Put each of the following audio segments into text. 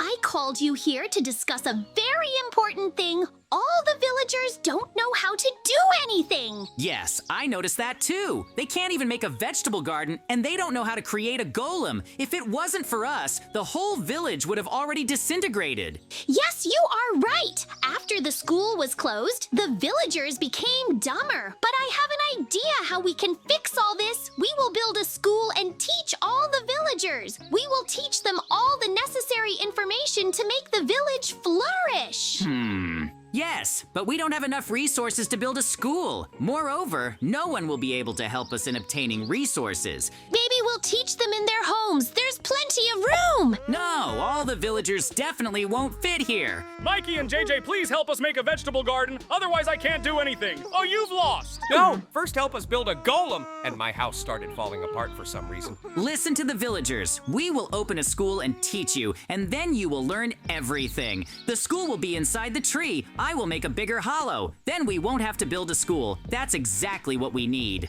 I called you here to discuss a very important thing. All the villagers don't know how to do anything. Yes, I noticed that too. They can't even make a vegetable garden, and they don't know how to create a golem. If it wasn't for us, the whole village would have already disintegrated. Yes, you are right. After the school was closed, the villagers became dumber. But I have an idea how we can fix all this. We will build a school and teach all the villagers. We will teach them all the necessary information to make the village flourish. Yes, but we don't have enough resources to build a school. Moreover, no one will be able to help us in obtaining resources. Maybe we'll teach them in their homes. There's plenty of room. No, all the villagers definitely won't fit here. Mikey and JJ, please help us make a vegetable garden. Otherwise, I can't do anything. Oh, you've lost. No, first help us build a golem. And my house started falling apart for some reason. Listen to the villagers. We will open a school and teach you, and then you will learn everything. The school will be inside the tree. I will make a bigger hollow. Then we won't have to build a school. That's exactly what we need.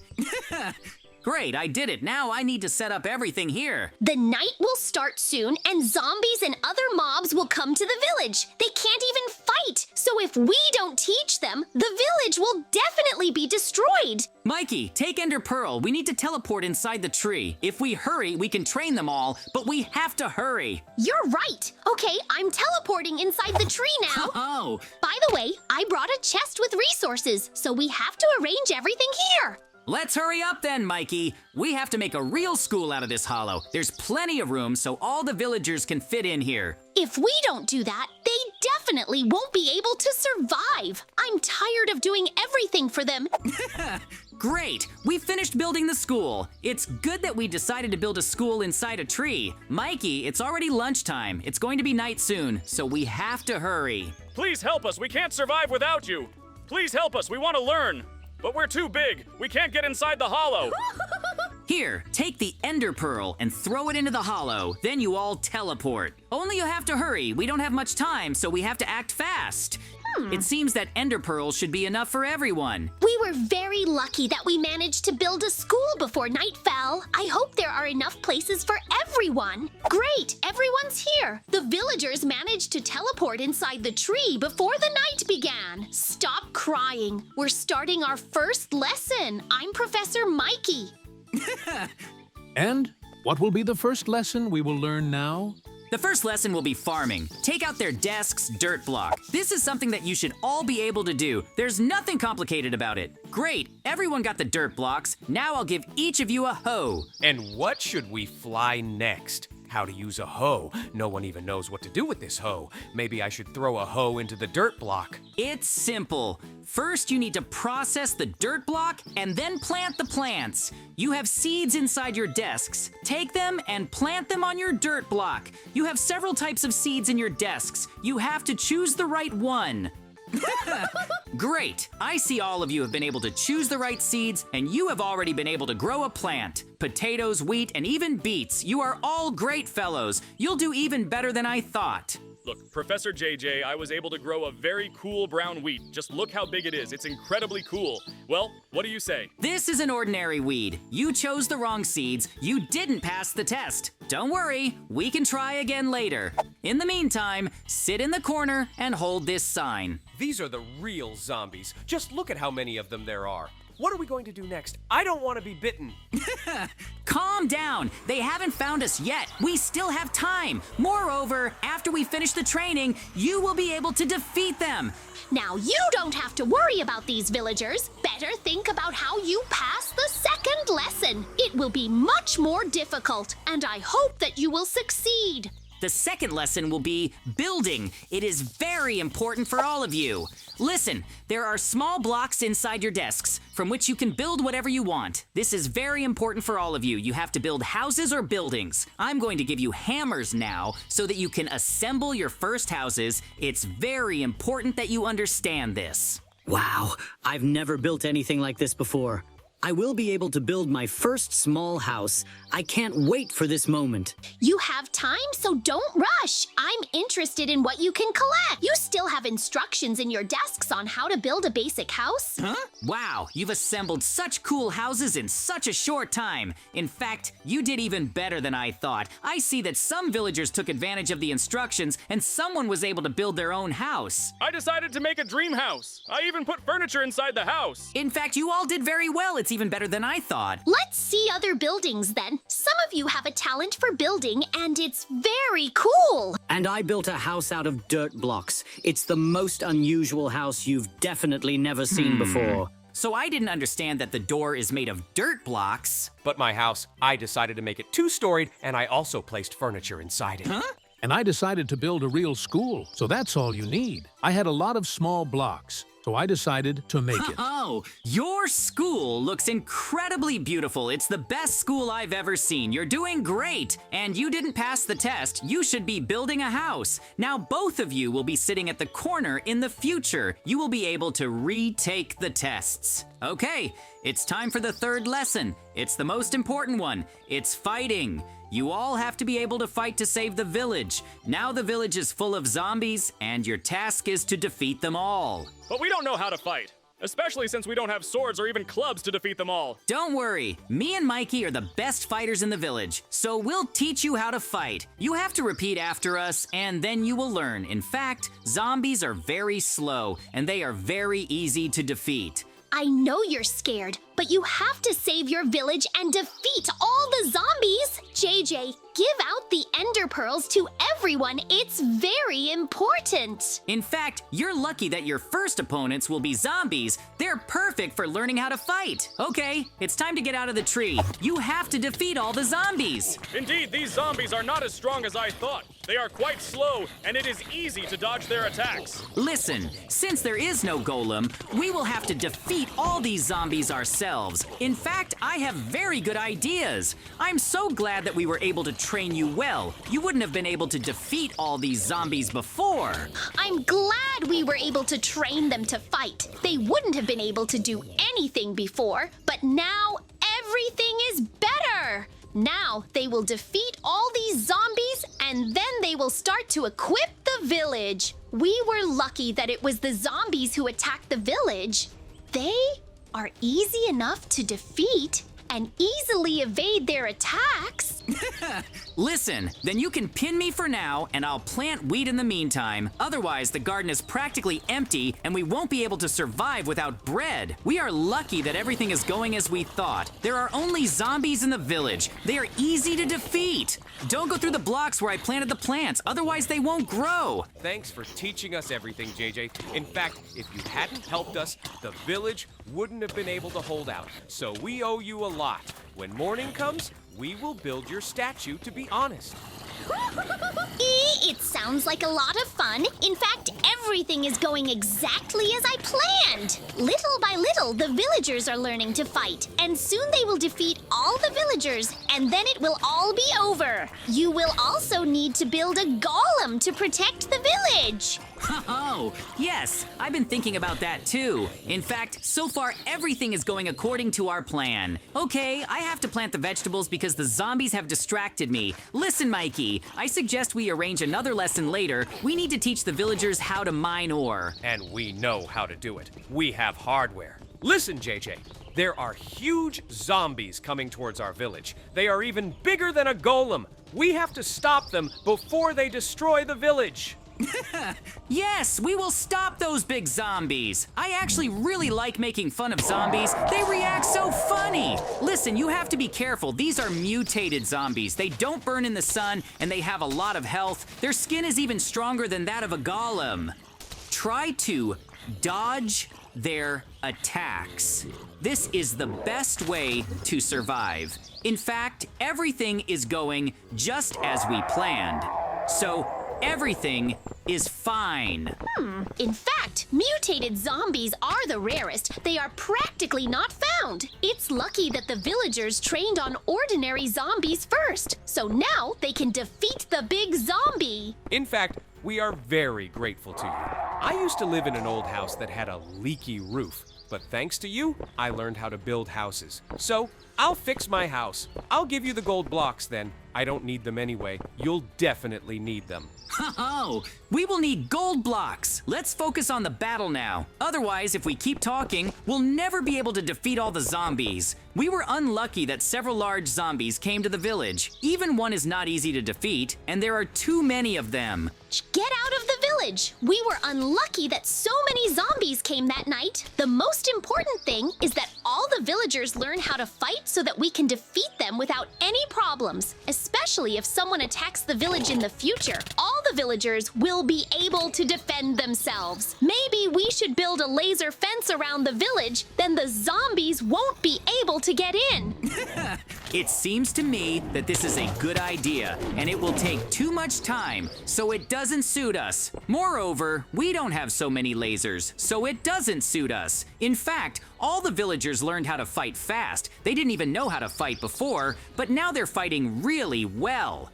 Great, I did it. Now I need to set up everything here. The night will start soon, and zombies and other mobs will come to the village. They can't even fight. So if we don't teach them, the village will definitely be destroyed. Mikey, take Ender Pearl. We need to teleport inside the tree. If we hurry, we can train them all, but we have to hurry. You're right. Okay, I'm teleporting inside the tree now. Oh. By the way, I brought a chest with resources, so we have to arrange everything here. Let's hurry up then, Mikey. We have to make a real school out of this hollow. There's plenty of room so all the villagers can fit in here. If we don't do that, they definitely won't be able to survive. I'm tired of doing everything for them. Great! We finished building the school. It's good that we decided to build a school inside a tree. Mikey, it's already lunchtime. It's going to be night soon, so we have to hurry. Please help us. We can't survive without you. Please help us. We want to learn. But we're too big. We can't get inside the hollow. Here, take the Ender Pearl and throw it into the hollow. Then you all teleport. Only you have to hurry. We don't have much time, so we have to act fast. It seems that Ender Pearl should be enough for everyone. We were very lucky that we managed to build a school before night fell. I hope there are enough places for everyone. Great, everyone's here. The villagers managed to teleport inside the tree before the night began. Stop crying. We're starting our first lesson. I'm Professor Mikey. And what will be the first lesson we will learn now? The first lesson will be farming. Take out their desk's dirt block. This is something that you should all be able to do. There's nothing complicated about it. Great, everyone got the dirt blocks. Now I'll give each of you a hoe. And what should we fly next? How to use a hoe. No one even knows what to do with this hoe. Maybe I should throw a hoe into the dirt block. It's simple. First, you need to process the dirt block and then plant the plants. You have seeds inside your desks. Take them and plant them on your dirt block. You have several types of seeds in your desks. You have to choose the right one. Great! I see all of you have been able to choose the right seeds, and you have already been able to grow a plant. Potatoes, wheat, and even beets. You are all great fellows. You'll do even better than I thought. Look, Professor JJ, I was able to grow a very cool brown wheat. Just look how big it is. It's incredibly cool. Well, what do you say? This is an ordinary weed. You chose the wrong seeds. You didn't pass the test. Don't worry, we can try again later. In the meantime, sit in the corner and hold this sign. These are the real zombies. Just look at how many of them there are. What are we going to do next? I don't want to be bitten. Calm down. They haven't found us yet. We still have time. Moreover, after we finish the training, you will be able to defeat them. Now you don't have to worry about these villagers. Better think about how you pass the second lesson. It will be much more difficult, and I hope that you will succeed. The second lesson will be building. It is very important for all of you. Listen, there are small blocks inside your desks from which you can build whatever you want. This is very important for all of you. You have to build houses or buildings. I'm going to give you hammers now so that you can assemble your first houses. It's very important that you understand this. Wow, I've never built anything like this before. I will be able to build my first small house. I can't wait for this moment. You have time, so don't rush. I'm interested in what you can collect. You still have instructions in your desks on how to build a basic house? Huh? Wow, you've assembled such cool houses in such a short time. In fact, you did even better than I thought. I see that some villagers took advantage of the instructions and someone was able to build their own house. I decided to make a dream house. I even put furniture inside the house. In fact, you all did very well. It's even better than I thought. Let's see other buildings then. Some of you have a talent for building, and it's very cool. And I built a house out of dirt blocks. It's the most unusual house you've definitely never seen before. So I didn't understand that the door is made of dirt blocks. But my house, I decided to make it 2-storied, and I also placed furniture inside it. And I decided to build a real school, so that's all you need. I had a lot of small blocks, so I decided to make it. Oh, your school looks incredibly beautiful. It's the best school I've ever seen. You're doing great. And you didn't pass the test. You should be building a house. Now both of you will be sitting at the corner in the future. You will be able to retake the tests. Okay, it's time for the third lesson. It's the most important one. It's fighting. You all have to be able to fight to save the village. Now the village is full of zombies, and your task is to defeat them all. But we don't know how to fight, especially since we don't have swords or even clubs to defeat them all. Don't worry, me and Mikey are the best fighters in the village, so we'll teach you how to fight. You have to repeat after us, and then you will learn. In fact, zombies are very slow, and they are very easy to defeat. I know you're scared, but you have to save your village and defeat all the zombies. JJ, give out the ender pearls to everyone. It's very important. In fact, you're lucky that your first opponents will be zombies. They're perfect for learning how to fight. Okay, it's time to get out of the tree. You have to defeat all the zombies. Indeed, these zombies are not as strong as I thought. They are quite slow, and it is easy to dodge their attacks. Listen, since there is no golem, we will have to defeat all these zombies ourselves. In fact, I have very good ideas. I'm so glad that we were able to train you well. You wouldn't have been able to defeat all these zombies before. I'm glad we were able to train them to fight. They wouldn't have been able to do anything before, but now everything is better. Now they will defeat all these zombies, and then they will start to equip the village. We were lucky that it was the zombies who attacked the village. They are easy enough to defeat and easily evade their attacks. Listen, then you can pin me for now, and I'll plant wheat in the meantime. Otherwise, the garden is practically empty, and we won't be able to survive without bread. We are lucky that everything is going as we thought. There are only zombies in the village. They are easy to defeat. Don't go through the blocks where I planted the plants, otherwise they won't grow. Thanks for teaching us everything, JJ. In fact, if you hadn't helped us, the village wouldn't have been able to hold out. So we owe you a lot. When morning comes, we will build your statue, to be honest. It sounds like a lot of fun. In fact, everything is going exactly as I planned. Little by little, the villagers are learning to fight, and soon they will defeat all the villagers, and then it will all be over. You will also need to build a golem to protect the village. Oh, yes, I've been thinking about that too. In fact, so far everything is going according to our plan. Okay, I have to plant the vegetables because the zombies have distracted me. Listen, Mikey, I suggest we arrange another lesson later. We need to teach the villagers how to mine ore. And we know how to do it. We have hardware. Listen, JJ, there are huge zombies coming towards our village. They are even bigger than a golem. We have to stop them before they destroy the village. Yes, we will stop those big zombies. I actually really like making fun of zombies. They react so funny. Listen, you have to be careful. These are mutated zombies. They don't burn in the sun, and they have a lot of health. Their skin is even stronger than that of a golem. Try to dodge their attacks. This is the best way to survive. In fact, everything is going just as we planned. So, everything is fine. In fact, mutated zombies are the rarest. They are practically not found. It's lucky that the villagers trained on ordinary zombies first, so now they can defeat the big zombie. In fact, we are very grateful to you. I used to live in an old house that had a leaky roof. But thanks to you, I learned how to build houses. So, I'll fix my house. I'll give you the gold blocks then. I don't need them anyway. You'll definitely need them. Oh, we will need gold blocks. Let's focus on the battle now. Otherwise, if we keep talking, we'll never be able to defeat all the zombies. We were unlucky that several large zombies came to the village. Even one is not easy to defeat, and there are too many of them. Get out of the village! We were unlucky that so many zombies came that night. The most important thing is that all the villagers learn how to fight so that we can defeat them without any problems, especially if someone attacks the village in the future. All the villagers will be able to defend themselves. Maybe we should build a laser fence around the village, then the zombies won't be able to get in. It seems to me that this is a good idea, and it will take too much time, so it doesn't suit us. Moreover, we don't have so many lasers, so it doesn't suit us. In fact, all the villagers learned how to fight fast. They didn't even know how to fight before, but now they're fighting really well.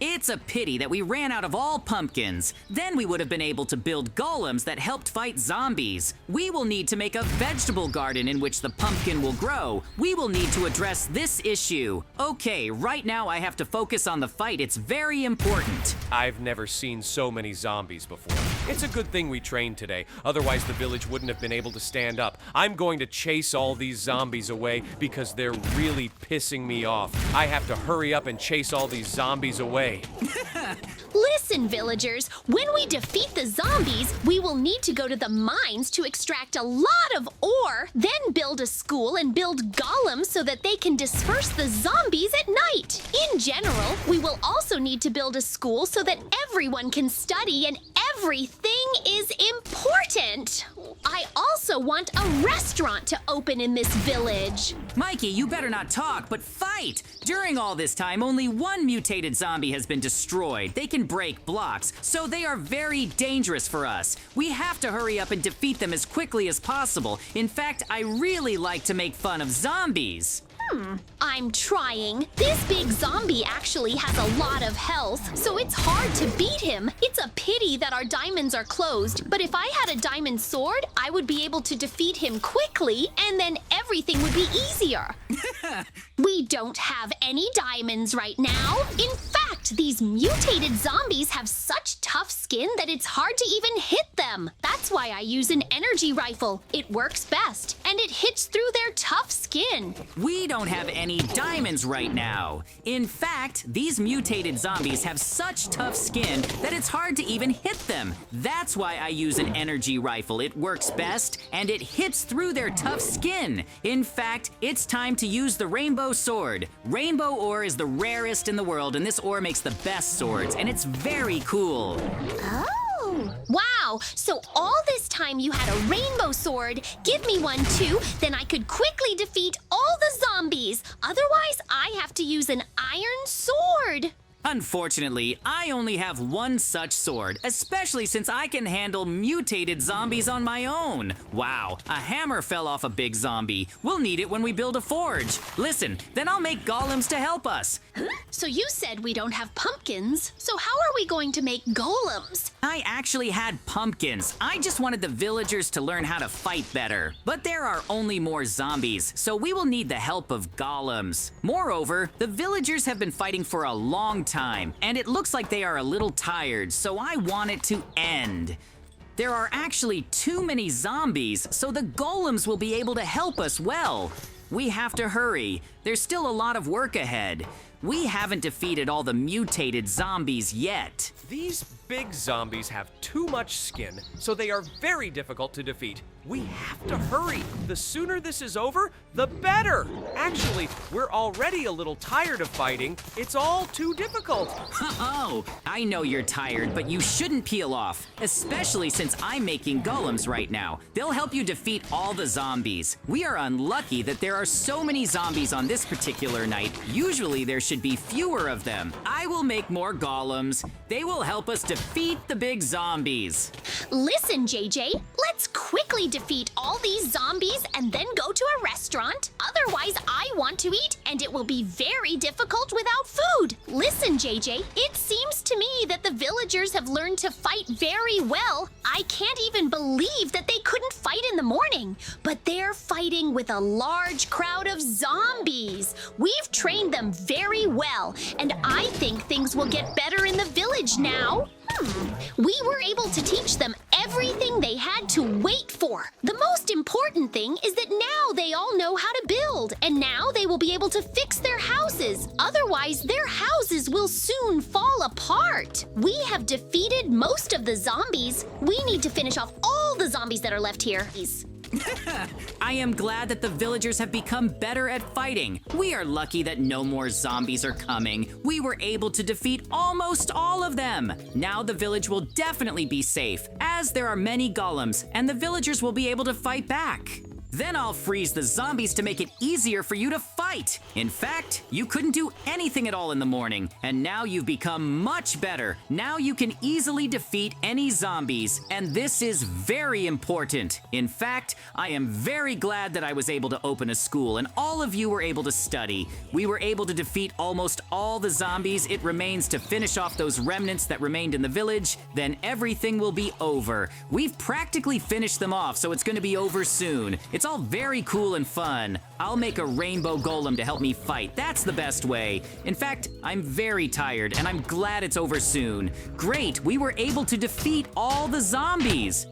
It's a pity that we ran out of all pumpkins. Then we would have been able to build golems that helped fight zombies. We will need to make a vegetable garden in which the pumpkin will grow. We will need to address this issue. Okay, right now I have to focus on the fight. It's very important. I've never seen so many zombies before. It's a good thing we trained today, otherwise the village wouldn't have been able to stand up. I'm going to chase all these zombies away because they're really pissing me off. I have to hurry up and chase all these zombies away. Listen, villagers, when we defeat the zombies, we will need to go to the mines to extract a lot of ore, then build a school and build golems so that they can disperse the zombies at night. In general, we will also need to build a school so that everyone can study and everything is important. I also want a restaurant to open in this village. Mikey, you better not talk, but fight! During all this time, only one mutated zombie has been destroyed. They can break blocks, so they are very dangerous for us. We have to hurry up and defeat them as quickly as possible. In fact, I really like to make fun of zombies. I'm trying. This big zombie actually has a lot of health, so it's hard to beat him. It's a pity that our diamonds are closed, but if I had a diamond sword, I would be able to defeat him quickly, and then everything would be easier. We don't have any diamonds right now. In fact, these mutated zombies have such tough skin that it's hard to even hit them. That's why I use an energy rifle. It works best, and it hits through their tough skin. We don't have any diamonds right now. In fact, these mutated zombies have such tough skin that it's hard to even hit them. That's why I use an energy rifle. It works best, and it hits through their tough skin. In fact, it's time to use the rainbow sword. Rainbow ore is the rarest in the world, and this ore makes the best swords, and it's very cool. Oh! Wow, so all this time you had a rainbow sword. Give me one too, then I could quickly defeat all the zombies. Otherwise, I have to use an iron sword. Unfortunately, I only have one such sword, especially since I can handle mutated zombies on my own. Wow, a hammer fell off a big zombie. We'll need it when we build a forge. Listen, then I'll make golems to help us. So you said we don't have pumpkins, so how are we going to make golems? I actually had pumpkins. I just wanted the villagers to learn how to fight better. But there are only more zombies, so we will need the help of golems. Moreover, the villagers have been fighting for a long time, and it looks like they are a little tired, so I want it to end. There are actually too many zombies, so the golems will be able to help us well. We have to hurry. There's still a lot of work ahead. We haven't defeated all the mutated zombies yet. These big zombies have too much skin, so they are very difficult to defeat. We have to hurry. The sooner this is over, the better. Actually, we're already a little tired of fighting. It's all too difficult. Oh, I know you're tired, but you shouldn't peel off, especially since I'm making golems right now. They'll help you defeat all the zombies. We are unlucky that there are so many zombies on this particular night. Usually there should be fewer of them. I will make more golems. They will help us defeat the big zombies. Listen, JJ, let's quickly defeat all these zombies and then go to a restaurant. Otherwise, I want to eat, and it will be very difficult without food. Listen, JJ, it seems to me that the village villagers have learned to fight very well. I can't even believe that they couldn't fight in the morning. But they're fighting with a large crowd of zombies. We've trained them very well, and I think things will get better in the village now. We were able to teach them everything they had to wait for. The most important thing is that now they all know how to build, and now they will be able to fix their houses. Otherwise, their houses will soon fall apart. We have defeated most of the zombies. We need to finish off all the zombies that are left here. I am glad that the villagers have become better at fighting. We are lucky that no more zombies are coming. We were able to defeat almost all of them. Now the village will definitely be safe, as there are many golems, and the villagers will be able to fight back. Then I'll freeze the zombies to make it easier for you to fight. In fact, you couldn't do anything at all in the morning, and now you've become much better. Now you can easily defeat any zombies, and this is very important. In fact, I am very glad that I was able to open a school and all of you were able to study. We were able to defeat almost all the zombies. It remains to finish off those remnants that remained in the village, then everything will be over. We've practically finished them off, so it's going to be over soon. It's all very cool and fun. I'll make a rainbow golem to help me fight. That's the best way. In fact, I'm very tired and I'm glad it's over soon. Great, we were able to defeat all the zombies.